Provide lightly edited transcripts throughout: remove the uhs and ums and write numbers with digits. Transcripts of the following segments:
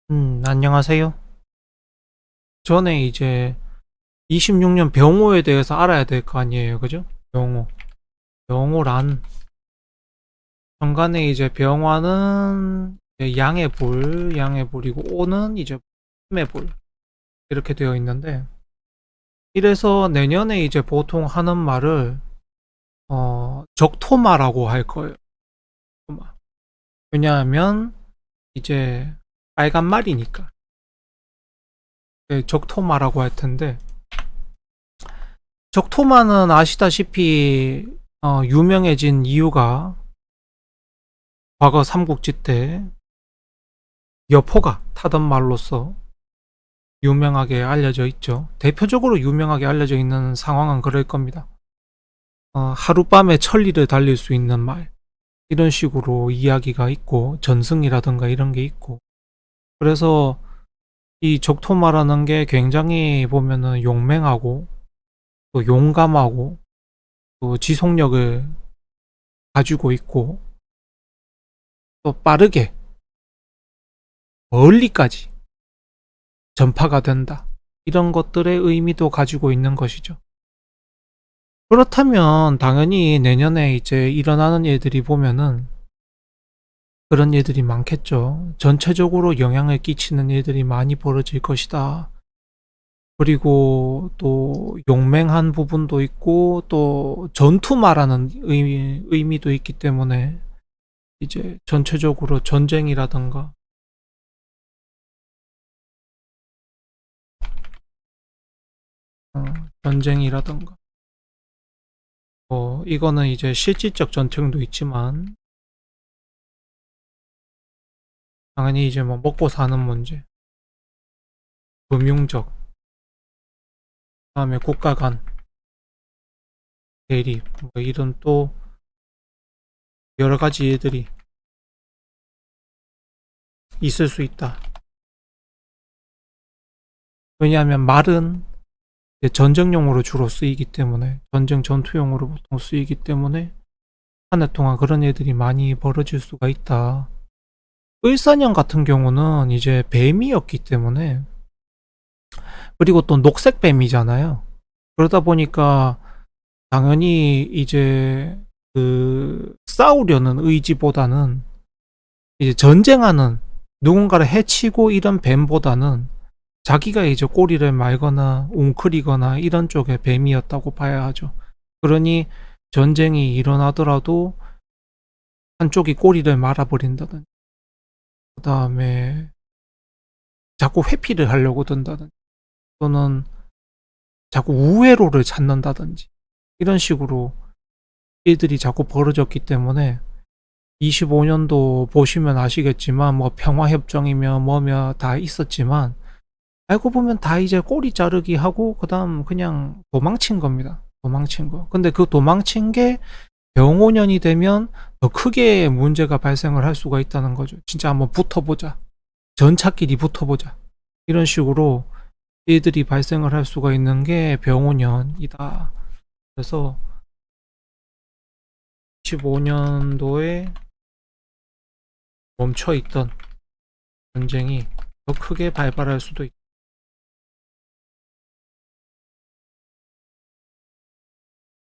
안녕하세요. 전에 이제 26년 병호에 대해서 알아야 될 거 아니에요. 그죠? 병호. 병호란, 정간에 이제 병화는 이제 양의 볼이고, 오는 이제 힘의 볼. 이렇게 되어 있는데, 이래서 내년에 이제 보통 하는 말을, 적토마라고 할 거예요. 적토마. 왜냐하면, 이제 빨간 말이니까. 네, 적토마라고 할 텐데, 적토마는 아시다시피 유명해진 이유가 과거 삼국지 때 여포가 타던 말로서 유명하게 알려져 있죠. 대표적으로 유명하게 알려져 있는 상황은 그럴 겁니다. 하룻밤에 천리를 달릴 수 있는 말, 이런 식으로 이야기가 있고, 전승이라든가 이런 게 있고, 그래서 이 적토마라는 게 굉장히 보면은 용맹하고 또 용감하고 또 지속력을 가지고 있고, 또 빠르게 멀리까지 전파가 된다. 이런 것들의 의미도 가지고 있는 것이죠. 그렇다면 당연히 내년에 이제 일어나는 일들이 보면은 그런 일들이 많겠죠. 전체적으로 영향을 끼치는 일들이 많이 벌어질 것이다. 그리고 또 용맹한 부분도 있고 또 전투마라는 의미도 있기 때문에 이제 전체적으로 전쟁이라던가 어, 전쟁이라던가 이거는 이제 실질적 전쟁도 있지만 당연히 이제 뭐 먹고 사는 문제, 금융적, 그다음에 국가 간 대립, 뭐 이런 또 여러 가지 일들이 있을 수 있다. 왜냐하면 말은 이제 전쟁용으로 주로 쓰이기 때문에, 전쟁 전투용으로 보통 쓰이기 때문에 한 해 동안 그런 일들이 많이 벌어질 수가 있다. 을사년 같은 경우는 이제 뱀이었기 때문에, 그리고 또 녹색 뱀이잖아요. 그러다 보니까 당연히 이제 그 싸우려는 의지보다는 이제 전쟁하는, 누군가를 해치고 이런 뱀보다는 자기가 이제 꼬리를 말거나 웅크리거나 이런 쪽의 뱀이었다고 봐야 하죠. 그러니 전쟁이 일어나더라도 한쪽이 꼬리를 말아버린다든지, 그 다음에 자꾸 회피를 하려고 든다든지, 또는 자꾸 우회로를 찾는다든지, 이런 식으로 일들이 자꾸 벌어졌기 때문에 25년도 보시면 아시겠지만 뭐 평화협정이며 뭐며 다 있었지만 알고 보면 다 이제 꼬리 자르기 하고 그다음 그냥 도망친 겁니다. 도망친 거. 근데 그 도망친 게 병오년이 되면 더 크게 문제가 발생을 할 수가 있다는 거죠. 진짜 한번 붙어보자. 전차끼리 붙어보자. 이런 식으로 일들이 발생을 할 수가 있는 게 병오년이다. 그래서 15년도에 멈춰있던 전쟁이 더 크게 발발할 수도 있다.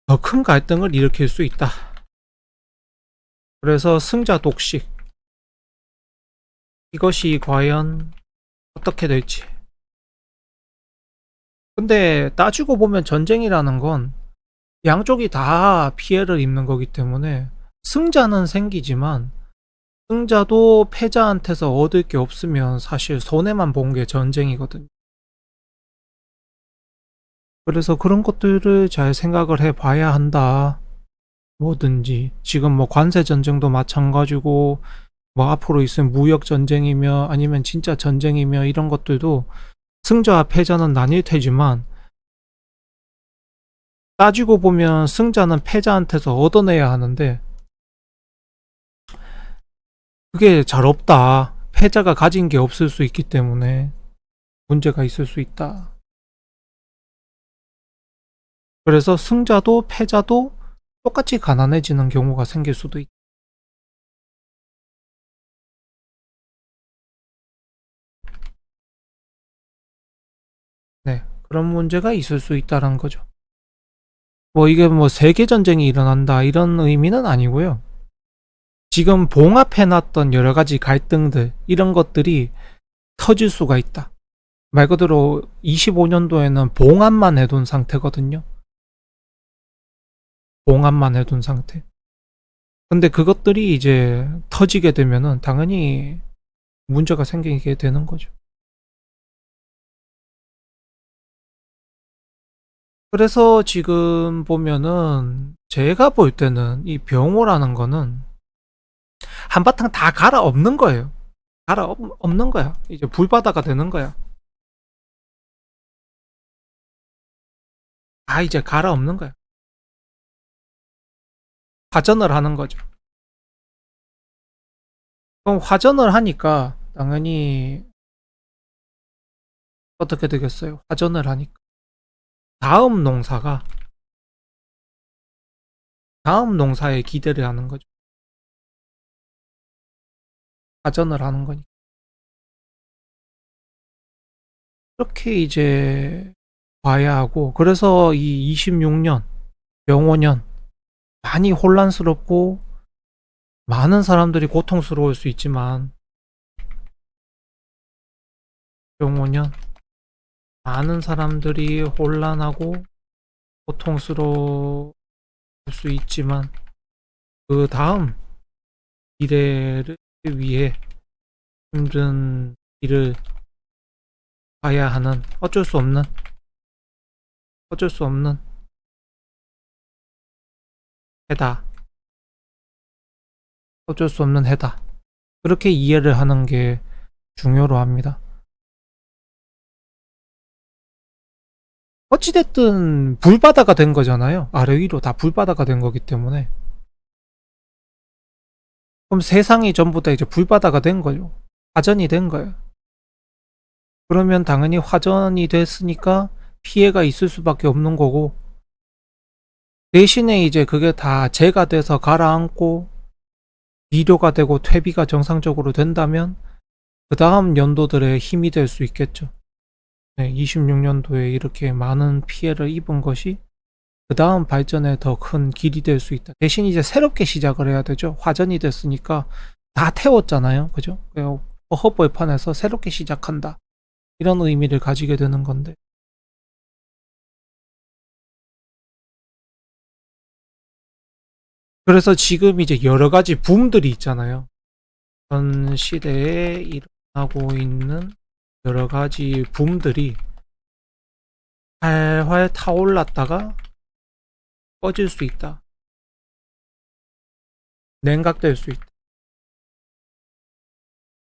더 큰 갈등을 일으킬 수 있다. 그래서 승자 독식, 이것이 과연 어떻게 될지. 근데 따지고 보면 전쟁이라는 건 양쪽이 다 피해를 입는 거기 때문에 승자는 생기지만 승자도 패자한테서 얻을 게 없으면 사실 손해만 본 게 전쟁이거든요. 그래서 그런 것들을 잘 생각을 해 봐야 한다. 뭐든지. 지금 뭐 관세 전쟁도 마찬가지고, 뭐 앞으로 있을 무역 전쟁이며 아니면 진짜 전쟁이며 이런 것들도 승자와 패자는 나뉠 테지만 따지고 보면 승자는 패자한테서 얻어내야 하는데 그게 잘 없다. 패자가 가진 게 없을 수 있기 때문에 문제가 있을 수 있다. 그래서 승자도 패자도 똑같이 가난해지는 경우가 생길 수도 있다. 그런 문제가 있을 수 있다는 거죠. 뭐 이게 뭐 세계 전쟁이 일어난다 이런 의미는 아니고요. 지금 봉합해놨던 여러 가지 갈등들 이런 것들이 터질 수가 있다. 말 그대로 25년도에는 봉합만 해둔 상태거든요. 봉합만 해둔 상태. 근데 그것들이 이제 터지게 되면은 당연히 문제가 생기게 되는 거죠. 그래서 지금 보면은 제가 볼 때는 이 병호라는 거는 한바탕 다 갈아엎는 거예요. 갈아엎는 거야. 이제 불바다가 되는 거야. 다 이제 갈아엎는 거야. 화전을 하는 거죠. 그럼 화전을 하니까 당연히 어떻게 되겠어요? 화전을 하니까 다음 농사가 다음 농사에 기대를 하는 거죠. 화전을 하는 거니까. 그렇게 이제 봐야 하고, 그래서 이 26년, 병오년 많이 혼란스럽고 많은 사람들이 고통스러울 수 있지만, 병오년 많은 사람들이 혼란하고 고통스러울 수 있지만 그 다음 미래를 위해 힘든 일을 가야 하는 어쩔 수 없는 해다. 어쩔 수 없는 해다. 그렇게 이해를 하는 게 중요로 합니다. 어찌됐든 불바다가 된 거잖아요. 아래 위로 다 불바다가 된 거기 때문에. 그럼 세상이 전부 다 이제 불바다가 된 거죠. 화전이 된 거예요. 그러면 당연히 화전이 됐으니까 피해가 있을 수밖에 없는 거고, 대신에 이제 그게 다 재가 돼서 가라앉고 비료가 되고 퇴비가 정상적으로 된다면 그 다음 연도들의 힘이 될 수 있겠죠. 네, 26년도에 이렇게 많은 피해를 입은 것이 그 다음 발전에 더 큰 길이 될 수 있다. 대신 이제 새롭게 시작을 해야 되죠. 화전이 됐으니까 다 태웠잖아요. 그죠? 허벌판에서 새롭게 시작한다. 이런 의미를 가지게 되는 건데. 그래서 지금 이제 여러 가지 붐들이 있잖아요. 전 시대에 일어나고 있는 여러 가지 붐들이 활활 타올랐다가 꺼질 수 있다. 냉각될 수 있다.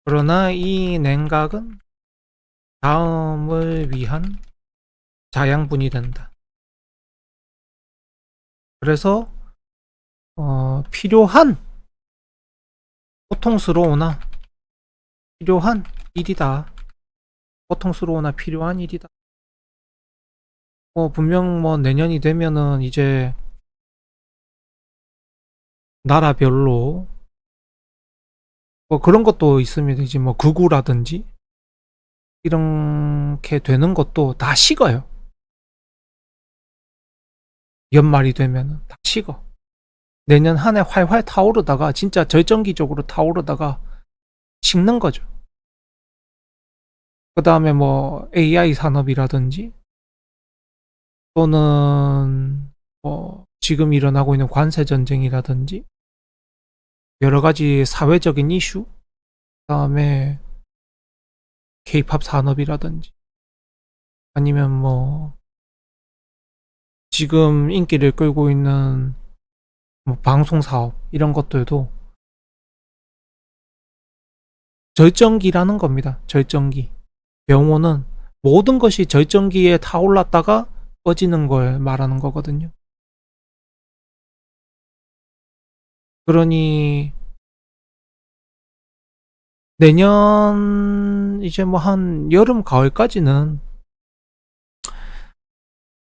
그러나 이 냉각은 다음을 위한 자양분이 된다. 그래서 필요한 고통스러우나 필요한 일이다. 고통스러우나 필요한 일이다. 분명 내년이 되면은 이제 나라별로 그런 것도 있습니다. 이제 극우라든지 이렇게 되는 것도 다 식어요. 연말이 되면은 다 식어. 내년 한 해 활활 타오르다가 진짜 절정기적으로 타오르다가 식는 거죠. 그 다음에 AI 산업이라든지 또는 지금 일어나고 있는 관세 전쟁이라든지 여러 가지 사회적인 이슈, 그 다음에 K-팝 산업이라든지 아니면 지금 인기를 끌고 있는 방송 사업 이런 것들도 절정기라는 겁니다. 절정기. 병호는 모든 것이 절정기에 타올랐다가 꺼지는 걸 말하는 거거든요. 그러니 내년 이제 한 여름 가을까지는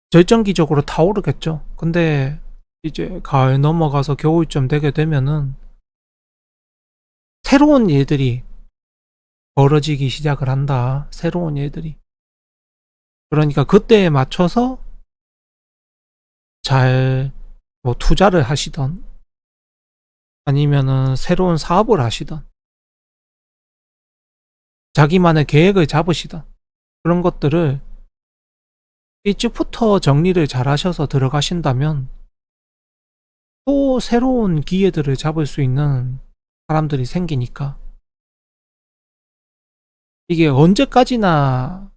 절정기적으로 타오르겠죠. 근데 이제 가을 넘어가서 겨울쯤 되게 되면은 새로운 일들이 벌어지기 시작을 한다. 새로운 일들이. 그러니까 그때에 맞춰서 잘 뭐 투자를 하시던 아니면은 새로운 사업을 하시던 자기만의 계획을 잡으시던 그런 것들을 일찍부터 정리를 잘 하셔서 들어가신다면 또 새로운 기회들을 잡을 수 있는 사람들이 생기니까 이게 언제까지나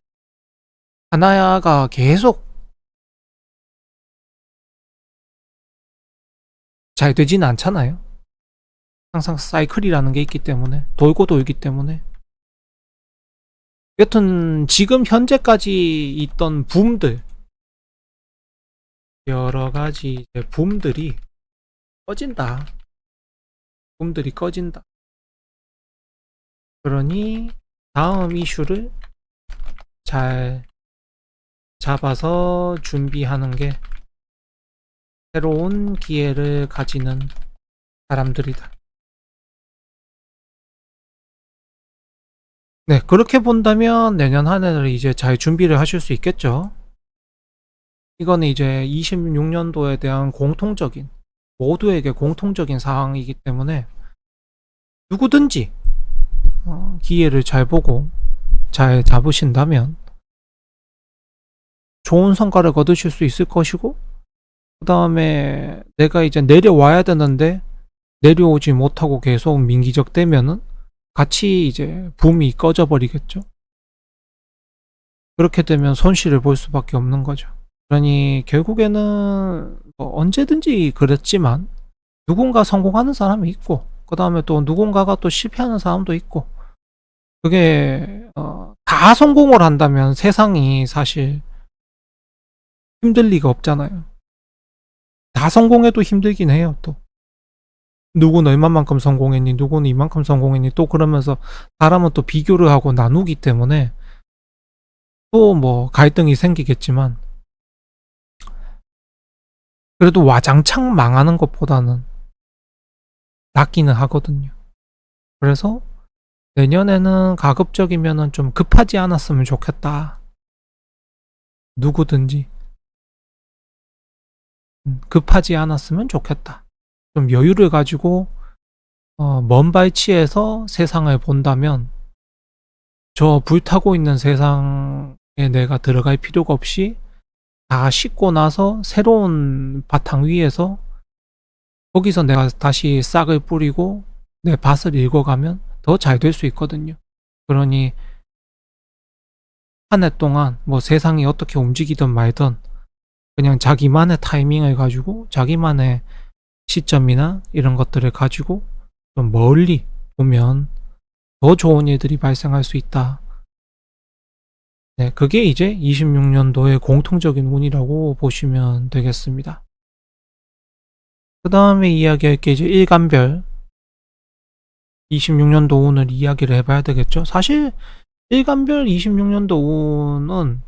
하나가 계속 잘 되지는 않잖아요. 항상 사이클이라는 게 있기 때문에 돌고 돌기 때문에 여튼 지금 현재까지 있던 붐들 여러 가지 붐들이 꺼진다. 붐들이 꺼진다. 그러니 다음 이슈를 잘 잡아서 준비하는 게 새로운 기회를 가지는 사람들이다. 네, 그렇게 본다면 내년 한 해를 이제 잘 준비를 하실 수 있겠죠. 이거는 이제 26년도에 대한 공통적인, 모두에게 공통적인 사항이기 때문에 누구든지 기회를 잘 보고 잘 잡으신다면 좋은 성과를 거두실 수 있을 것이고, 그 다음에 내가 이제 내려와야 되는데 내려오지 못하고 계속 민기적되면은 같이 이제 붐이 꺼져 버리겠죠. 그렇게 되면 손실을 볼 수밖에 없는 거죠. 그러니 결국에는 뭐 언제든지 그랬지만 누군가 성공하는 사람이 있고 그 다음에 또 누군가가 또 실패하는 사람도 있고, 그게 다 성공을 한다면 세상이 사실 힘들 리가 없잖아요. 다 성공해도 힘들긴 해요. 또 누구는 얼마만큼 성공했니, 누구는 이만큼 성공했니, 또 그러면서 사람은 또 비교를 하고 나누기 때문에 또 뭐 갈등이 생기겠지만, 그래도 와장창 망하는 것보다는 낫기는 하거든요. 그래서 내년에는 가급적이면은 좀 급하지 않았으면 좋겠다. 누구든지 급하지 않았으면 좋겠다. 좀 여유를 가지고 먼 발치에서 세상을 본다면 저 불타고 있는 세상에 내가 들어갈 필요가 없이 다 씻고 나서 새로운 바탕 위에서 거기서 내가 다시 싹을 뿌리고 내 밭을 읽어가면 더 잘 될 수 있거든요. 그러니 한 해 동안 뭐 세상이 어떻게 움직이든 말든 그냥 자기만의 타이밍을 가지고 자기만의 시점이나 이런 것들을 가지고 좀 멀리 보면 더 좋은 일들이 발생할 수 있다. 네, 그게 이제 26년도의 공통적인 운이라고 보시면 되겠습니다. 그 다음에 이야기할 게 이제 일간별 26년도 운을 이야기를 해봐야 되겠죠. 사실 일간별 26년도 운은